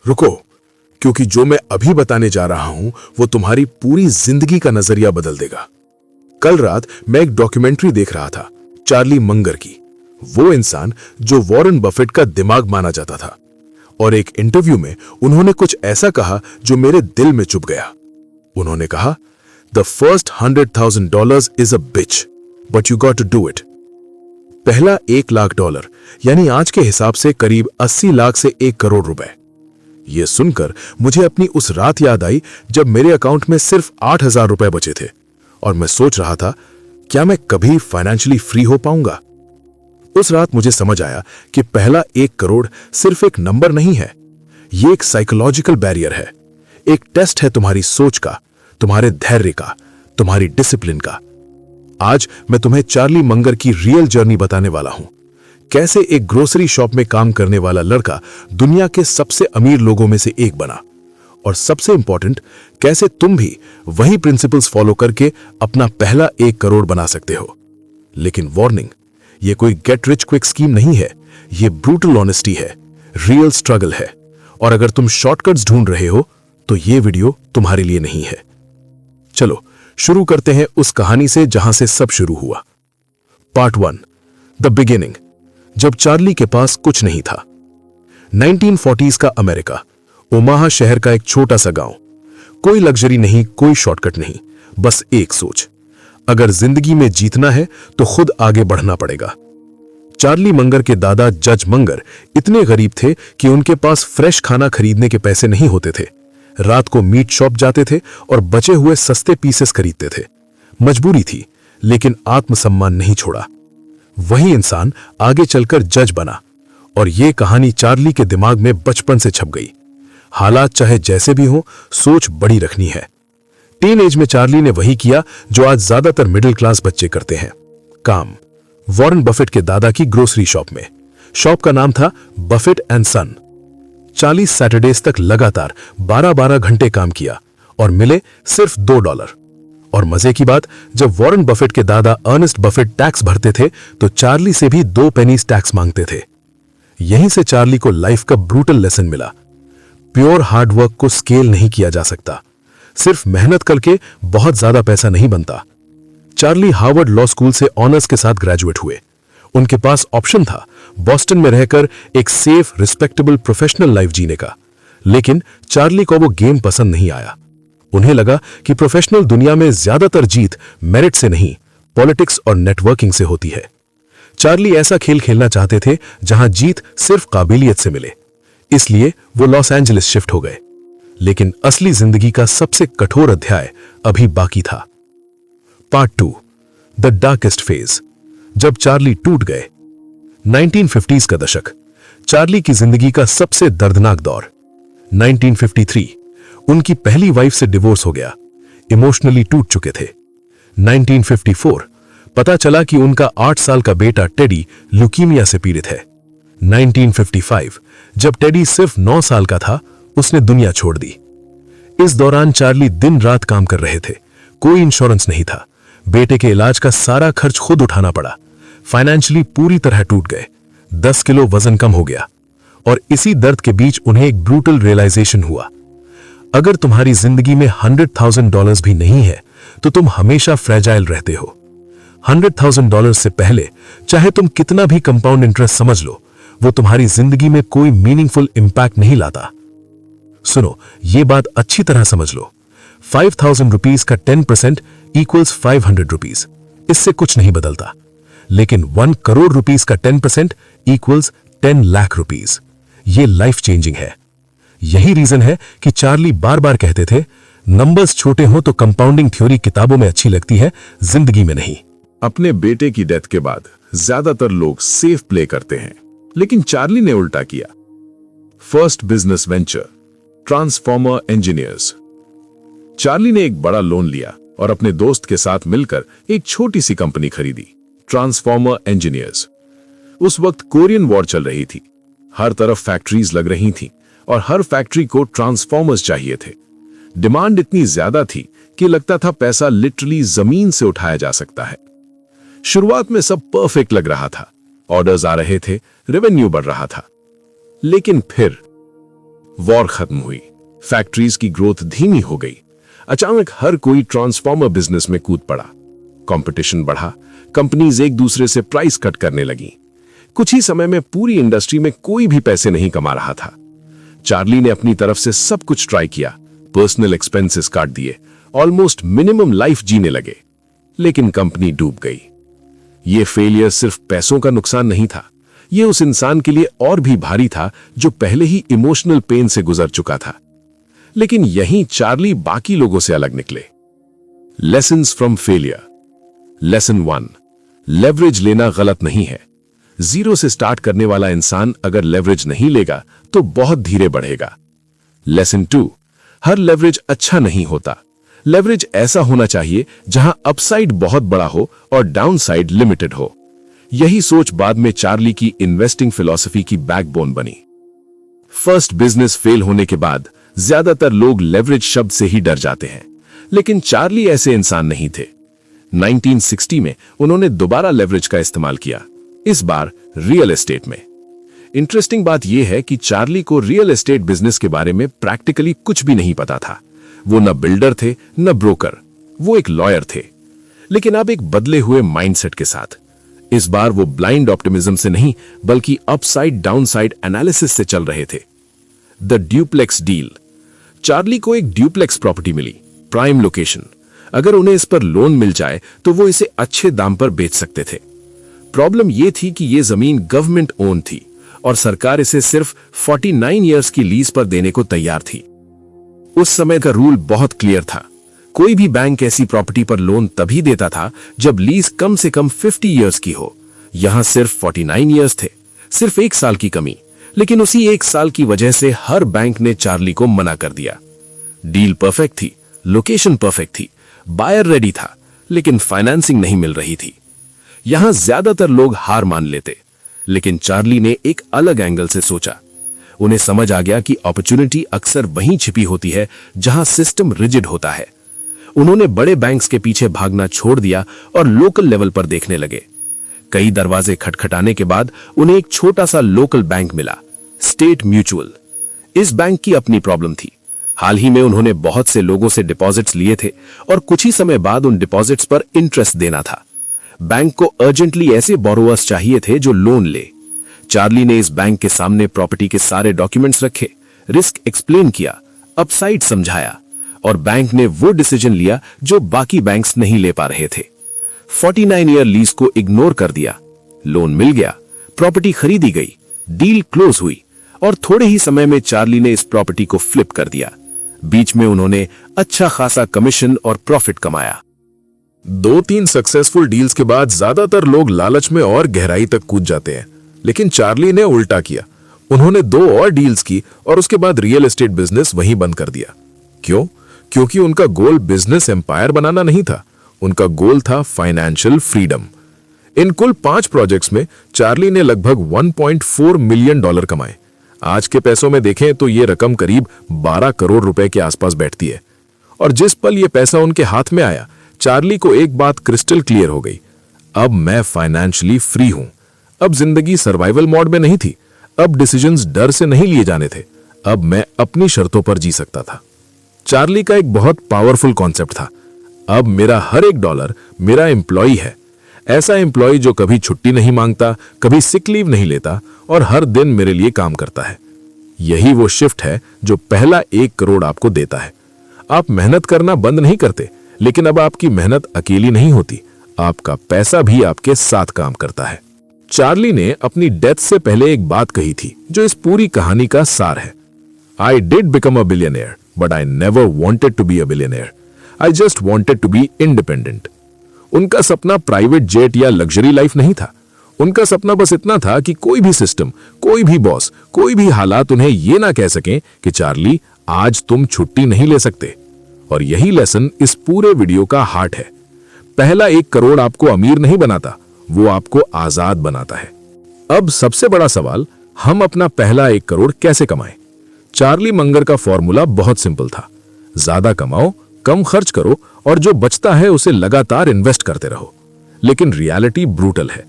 रुको, क्योंकि जो मैं अभी बताने जा रहा हूं वो तुम्हारी पूरी जिंदगी का नजरिया बदल देगा। कल रात मैं एक डॉक्यूमेंट्री देख रहा था, चार्ली मंगर की। वो इंसान जो वॉरेन बफेट का दिमाग माना जाता था, और एक इंटरव्यू में उन्होंने कुछ ऐसा कहा जो मेरे दिल में चुभ गया। उन्होंने कहा, the first $100,000 is a bitch, but you got to do it. पहला $1,00,000 यानी आज के हिसाब से करीब 80 लाख से 1 करोड़ रुपए। यह सुनकर मुझे अपनी उस रात याद आई जब मेरे अकाउंट में सिर्फ 8,000 रुपए बचे थे, और मैं सोच रहा था, क्या मैं कभी फाइनेंशियली फ्री हो पाऊंगा? उस रात मुझे समझ आया कि पहला 1 करोड़ सिर्फ एक नंबर नहीं है, यह एक साइकोलॉजिकल बैरियर है, एक टेस्ट है तुम्हारी सोच का, तुम्हारे धैर्य का, तुम्हारी डिसिप्लिन का। आज मैं तुम्हें चार्ली मंगर की रियल जर्नी बताने वाला हूं। कैसे एक ग्रोसरी शॉप में काम करने वाला लड़का दुनिया के सबसे अमीर लोगों में से एक बना, और सबसे इंपॉर्टेंट, कैसे तुम भी वही प्रिंसिपल्स फॉलो करके अपना पहला 1 करोड़ बना सकते हो। लेकिन वार्निंग, यह कोई गेट रिच क्विक स्कीम नहीं है, यह ब्रूटल ऑनेस्टी है, रियल स्ट्रगल है। और अगर तुम शॉर्टकट्स ढूंढ रहे हो तो यह वीडियो तुम्हारे लिए नहीं है। चलो शुरू करते हैं उस कहानी से जहां से सब शुरू हुआ। पार्ट 1, द बिगिनिंग, जब चार्ली के पास कुछ नहीं था। 1940s का अमेरिका, ओमाहा शहर का एक छोटा सा गांव। कोई लग्जरी नहीं, कोई शॉर्टकट नहीं, बस एक सोच, अगर जिंदगी में जीतना है तो खुद आगे बढ़ना पड़ेगा। चार्ली मंगर के दादा जज मंगर इतने गरीब थे कि उनके पास फ्रेश खाना खरीदने के पैसे नहीं होते थे। रात को मीट शॉप जाते थे और बचे हुए सस्ते पीसेस खरीदते थे। मजबूरी थी, लेकिन आत्मसम्मान नहीं छोड़ा। वही इंसान आगे चलकर जज बना, और यह कहानी चार्ली के दिमाग में बचपन से छप गई। हालात चाहे जैसे भी हो, सोच बड़ी रखनी है। टीन एज में चार्ली ने वही किया जो आज ज्यादातर मिडिल क्लास बच्चे करते हैं, काम। वॉरेन बफेट के दादा की ग्रोसरी शॉप में। शॉप का नाम था बफेट एंड सन। 40 सैटरडेज तक लगातार 12-12 घंटे काम किया और मिले सिर्फ $2। और मजे की बात, जब वॉरेन बफेट के दादा अर्नेस्ट बफेट टैक्स भरते थे तो चार्ली से भी 2 पेनीज टैक्स मांगते थे। यहीं से चार्ली को लाइफ का ब्रूटल लेसन मिला। प्योर हार्डवर्क को स्केल नहीं किया जा सकता, सिर्फ मेहनत करके बहुत ज्यादा पैसा नहीं बनता। चार्ली हार्वर्ड लॉ स्कूल से ऑनर्स के साथ ग्रेजुएट हुए। उनके पास ऑप्शन था बॉस्टन में रहकर एक सेफ, रिस्पेक्टेबल प्रोफेशनल लाइफ जीने का, लेकिन चार्ली को वो गेम पसंद नहीं आया। उन्हें लगा कि प्रोफेशनल दुनिया में ज्यादातर जीत मेरिट से नहीं, पॉलिटिक्स और नेटवर्किंग से होती है। चार्ली ऐसा खेल खेलना चाहते थे जहां जीत सिर्फ काबिलियत से मिले, इसलिए वो लॉस एंजलिस शिफ्ट हो गए। लेकिन असली जिंदगी का सबसे कठोर अध्याय अभी बाकी था। पार्ट 2, द डार्केस्ट फेज, जब चार्ली टूट गए। 1950s का दशक, चार्ली की जिंदगी का सबसे दर्दनाक दौर। 1953, उनकी पहली वाइफ से डिवोर्स हो गया, इमोशनली टूट चुके थे। 1954, पता चला कि उनका 8 साल का बेटा टेडी ल्यूकीमिया से पीड़ित है। 1955, जब टेडी सिर्फ 9 साल का था, उसने दुनिया छोड़ दी। इस दौरान चार्ली दिन रात काम कर रहे थे, कोई इंश्योरेंस नहीं था, बेटे के इलाज का सारा खर्च खुद उठाना पड़ा। फाइनेंशियली पूरी तरह टूट गए, 10 किलो वजन कम हो गया। और इसी दर्द के बीच उन्हें एक ब्रूटल रियलाइजेशन हुआ, अगर तुम्हारी जिंदगी में $100,000 भी नहीं है तो तुम हमेशा फ्रेजाइल रहते हो। $100,000 से पहले चाहे तुम कितना भी कंपाउंड इंटरेस्ट समझ लो, वो तुम्हारी जिंदगी में कोई मीनिंगफुल इंपैक्ट नहीं लाता। सुनो, ये बात अच्छी तरह समझ लो, 5,000 रुपीज का 10% इक्वल्स 500 रुपीज, इससे कुछ नहीं बदलता। लेकिन 1 करोड़ रुपीज का 10% इक्वल्स 10 लाख रुपीज, ये लाइफ चेंजिंग है। यही रीजन है कि चार्ली बार बार कहते थे, नंबर्स छोटे हो तो कंपाउंडिंग थ्योरी किताबों में अच्छी लगती है, जिंदगी में नहीं। अपने बेटे की डेथ के बाद ज्यादातर लोग सेफ प्ले करते हैं, लेकिन चार्ली ने उल्टा किया। First business venture, transformer engineers. Charlie ने एक बड़ा लोन लिया और अपने दोस्त के साथ मिलकर एक छोटी सी कंपनी खरीदी, ट्रांसफॉर्मर इंजीनियर्स। उस वक्त कोरियन वॉर चल रही थी, हर तरफ फैक्ट्रीज लग रही थीं और हर फैक्ट्री को ट्रांसफॉर्मर्स चाहिए थे। डिमांड इतनी ज्यादा थी कि लगता था पैसा लिटरली जमीन से उठाया जा सकता है। शुरुआत में सब परफेक्ट लग रहा था, ऑर्डर्स आ रहे थे, रेवेन्यू बढ़ रहा था। लेकिन फिर वॉर खत्म हुई, फैक्ट्रीज की ग्रोथ धीमी हो गई। अचानक हर कोई ट्रांसफॉर्मर बिजनेस में कूद पड़ा। कंपटीशन बढ़ा, कंपनीज एक दूसरे से प्राइस कट करने लगी। कुछ ही समय में पूरी इंडस्ट्री में कोई भी पैसे नहीं कमा रहा था। चार्ली ने अपनी तरफ से सब कुछ ट्राई किया, पर्सनल एक्सपेंसेस काट दिए, ऑलमोस्ट मिनिमम लाइफ जीने लगे, लेकिन कंपनी डूब गई। यह फेलियर सिर्फ पैसों का नुकसान नहीं था, यह उस इंसान के लिए और भी भारी था जो पहले ही इमोशनल पेन से गुजर चुका था। लेकिन यहीं चार्ली बाकी लोगों से अलग निकले। Lessons from failure. Lesson 1, leverage लेना गलत नहीं है। जीरो से स्टार्ट करने वाला इंसान अगर लेवरेज नहीं लेगा तो बहुत धीरे बढ़ेगा। लेसन 2, हर लेवरेज अच्छा नहीं होता। लेवरेज ऐसा होना चाहिए जहां अपसाइड बहुत बड़ा हो और डाउनसाइड लिमिटेड हो। यही सोच बाद में चार्ली की इन्वेस्टिंग फिलॉसफी की बैकबोन बनी। फर्स्ट बिजनेस फेल होने के बाद ज्यादातर लोग लेवरेज शब्द से ही डर जाते हैं, लेकिन चार्ली ऐसे इंसान नहीं थे। 1960 में उन्होंने दोबारा लेवरेज का इस्तेमाल किया, इस बार रियल एस्टेट में। इंटरेस्टिंग बात यह है कि चार्ली को रियल एस्टेट बिजनेस के बारे में प्रैक्टिकली कुछ भी नहीं पता था। वो न बिल्डर थे न ब्रोकर, वो एक लॉयर थे, लेकिन अब एक बदले हुए माइंडसेट के साथ। इस बार वो ब्लाइंड ऑप्टिमिज्म से नहीं बल्कि अपसाइड डाउनसाइड एनालिसिस से चल रहे थे। The duplex deal. चार्ली को एक ड्यूप्लेक्स प्रॉपर्टी मिली, प्राइम लोकेशन। अगर उन्हें इस पर लोन मिल जाए तो वो इसे अच्छे दाम पर बेच सकते थे। प्रॉब्लम यह थी कि यह जमीन गवर्नमेंट ओन थी और सरकार इसे सिर्फ 49 इयर्स की लीज पर देने को तैयार थी। उस समय का रूल बहुत क्लियर था, कोई भी बैंक ऐसी प्रॉपर्टी पर लोन तभी देता था जब लीज कम से कम 50 इयर्स की हो। यहां सिर्फ 49 इयर्स थे, सिर्फ 1 साल की कमी। लेकिन उसी 1 साल की वजह से हर बैंक ने चार्ली को मना कर दिया। डील परफेक्ट थी, लोकेशन परफेक्ट थी, बायर रेडी था, लेकिन फाइनेंसिंग नहीं मिल रही थी। यहां ज्यादातर लोग हार मान लेते, लेकिन चार्ली ने एक अलग एंगल से सोचा। उन्हें समझ आ गया कि अपॉर्चुनिटी अक्सर वहीं छिपी होती है जहां सिस्टम रिजिड होता है। उन्होंने बड़े बैंक्स के पीछे भागना छोड़ दिया और लोकल लेवल पर देखने लगे। कई दरवाजे खटखटाने के बाद उन्हें एक छोटा सा लोकल बैंक मिला, स्टेट म्यूचुअल। इस बैंक की अपनी प्रॉब्लम थी। हाल ही में उन्होंने बहुत से लोगों से डिपॉजिट्स लिए थे और कुछ ही समय बाद उन डिपॉजिट्स पर इंटरेस्ट देना था। बैंक को अर्जेंटली ऐसे बोरोवर्स चाहिए थे जो लोन ले। चार्ली ने इस बैंक के सामने प्रॉपर्टी के सारे डॉक्यूमेंट्स रखे, रिस्क एक्सप्लेन किया, अपसाइड समझाया, और बैंक ने वो डिसीजन लिया जो बाकी बैंक्स नहीं ले पा रहे थे। 49 ईयर लीज को इग्नोर कर दिया, लोन मिल गया, प्रॉपर्टी खरीदी गई, डील क्लोज हुई और थोड़े ही समय में चार्ली ने इस प्रॉपर्टी को फ्लिप कर दिया। बीच में उन्होंने अच्छा खासा कमीशन और प्रॉफिट कमाया। 2-3 सक्सेसफुल डील्स के बाद ज्यादातर लोग लालच में और गहराई तक कूद जाते हैं, लेकिन चार्ली ने उल्टा किया। उन्होंने 2 और डील्स की और उसके बाद रियल एस्टेट बिजनेस वहीं बंद कर दिया। क्यों? क्योंकि उनका गोल बिजनेस एम्पायर बनाना नहीं था, उनका गोल था फाइनेंशियल फ्रीडम। इन कुल 5 प्रोजेक्ट्स में चार्ली ने लगभग $1.4 मिलियन कमाए। आज के पैसों में देखें तो यह रकम करीब 12 करोड़ रुपए के आसपास बैठती है। और जिस पल यह पैसा उनके हाथ में आया, चार्ली को एक बात क्रिस्टल क्लियर हो गई, अब मैं फाइनेंशियली फ्री हूं। अब जिंदगी सर्वाइवल मोड में नहीं थी, अब डिसीजंस डर से नहीं लिए जाने थे, अब मैं अपनी शर्तों पर जी सकता था। चार्ली का एक बहुत पावरफुल कॉन्सेप्ट था, अब मेरा हर एक डॉलर मेरा एम्प्लॉय है। ऐसा एम्प्लॉय जो कभी छुट्टी नहीं मांगता, कभी सिक लीव नहीं लेता और हर दिन मेरे लिए काम करता है। यही वो शिफ्ट है जो पहला 1 करोड़ आपको देता है। आप मेहनत करना बंद नहीं करते, लेकिन अब आपकी मेहनत अकेली नहीं होती, आपका पैसा भी आपके साथ काम करता है। चार्ली ने अपनी डेथ से पहले एक बात कही थी जो इस पूरी कहानी का सार है। I did become a billionaire, but I never wanted to be a billionaire. I just wanted to be independent. उनका सपना प्राइवेट जेट या लग्जरी लाइफ नहीं था। उनका सपना बस इतना था कि कोई भी सिस्टम, कोई भी बॉस, कोई भी हालात उन्हें यह ना कह सकें कि चार्ली आज तुम छुट्टी नहीं ले सकते। और यही लेसन इस पूरे वीडियो का हार्ट है। पहला 1 करोड़ आपको अमीर नहीं बनाता, वो आपको आजाद बनाता है। अब सबसे बड़ा सवाल, हम अपना पहला 1 करोड़ कैसे कमाएं? चार्ली मंगर का फॉर्मूला बहुत सिंपल था, ज्यादा कमाओ, कम खर्च करो और जो बचता है उसे लगातार इन्वेस्ट करते रहो। लेकिन रियलिटी ब्रूटल है।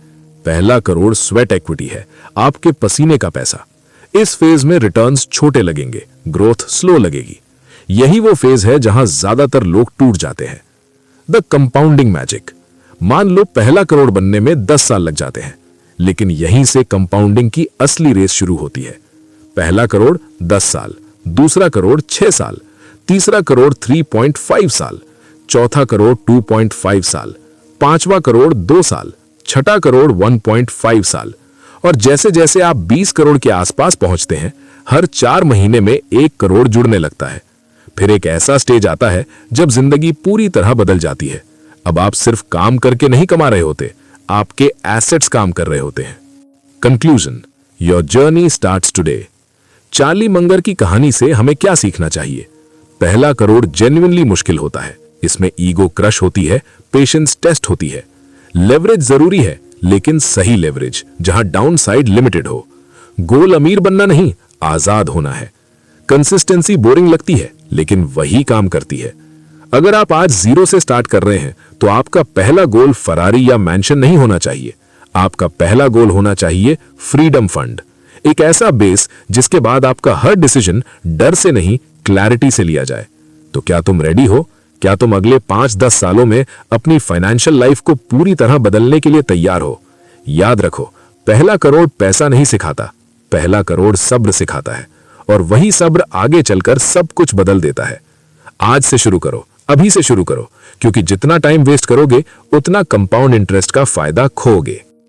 पहला करोड़ स्वेट इक्विटी है, आपके पसीने का पैसा। इस फेज में रिटर्न्स छोटे लगेंगे, ग्रोथ स्लो लगेगी। यही वो फेज है जहां ज्यादातर लोग टूट जाते हैं। The compounding magic. मान लो पहला करोड़ बनने में 10 साल लग जाते हैं, लेकिन यहीं से कंपाउंडिंग की असली रेस शुरू होती है। पहला करोड़ 10 साल, दूसरा करोड़ 6 साल, तीसरा करोड़ 3.5 साल, चौथा करोड़ 2.5 साल, पांचवा करोड़ 2 साल, छठा करोड़ 1.5 साल। और जैसे जैसे आप 20 करोड़ के आसपास पहुंचते हैं, हर 4 महीने में 1 करोड़ जुड़ने लगता है। फिर एक ऐसा स्टेज आता है जब जिंदगी पूरी तरह बदल जाती है। अब आप सिर्फ काम करके नहीं कमा रहे होते, आपके एसेट्स काम कर रहे होते हैं। Conclusion, your journey starts today. Charlie Munger की कहानी से हमें क्या सीखना चाहिए? पहला करोड़ जेन्युइनली मुश्किल होता है। इसमें ईगो क्रश होती है, पेशेंस टेस्ट होती है। लेवरेज जरूरी है, लेकिन सही लेवरेज, जहां डाउन साइड लिमिटेड हो। गोल अमीर बनना नहीं, आजाद होना है। कंसिस्टेंसी बोरिंग लगती है, लेकिन वही काम करती है। अगर आप आज 0 से स्टार्ट कर रहे हैं, तो आपका पहला गोल फरारी या मैंशन नहीं होना चाहिए। आपका पहला गोल होना चाहिए फ्रीडम फंड, एक ऐसा बेस जिसके बाद आपका हर डिसीजन डर से नहीं, क्लैरिटी से लिया जाए। तो क्या तुम रेडी हो? क्या तुम अगले 5-10 सालों में अपनी फाइनेंशियल लाइफ को पूरी तरह बदलने के लिए तैयार हो? याद रखो, पहला करोड़ पैसा नहीं सिखाता, पहला करोड़ सब्र सिखाता है, और वही सब्र आगे चलकर सब कुछ बदल देता है। आज से शुरू करो, अभी से शुरू करो, क्योंकि जितना टाइम वेस्ट करोगे, उतना कंपाउंड इंटरेस्ट का फायदा खोओगे।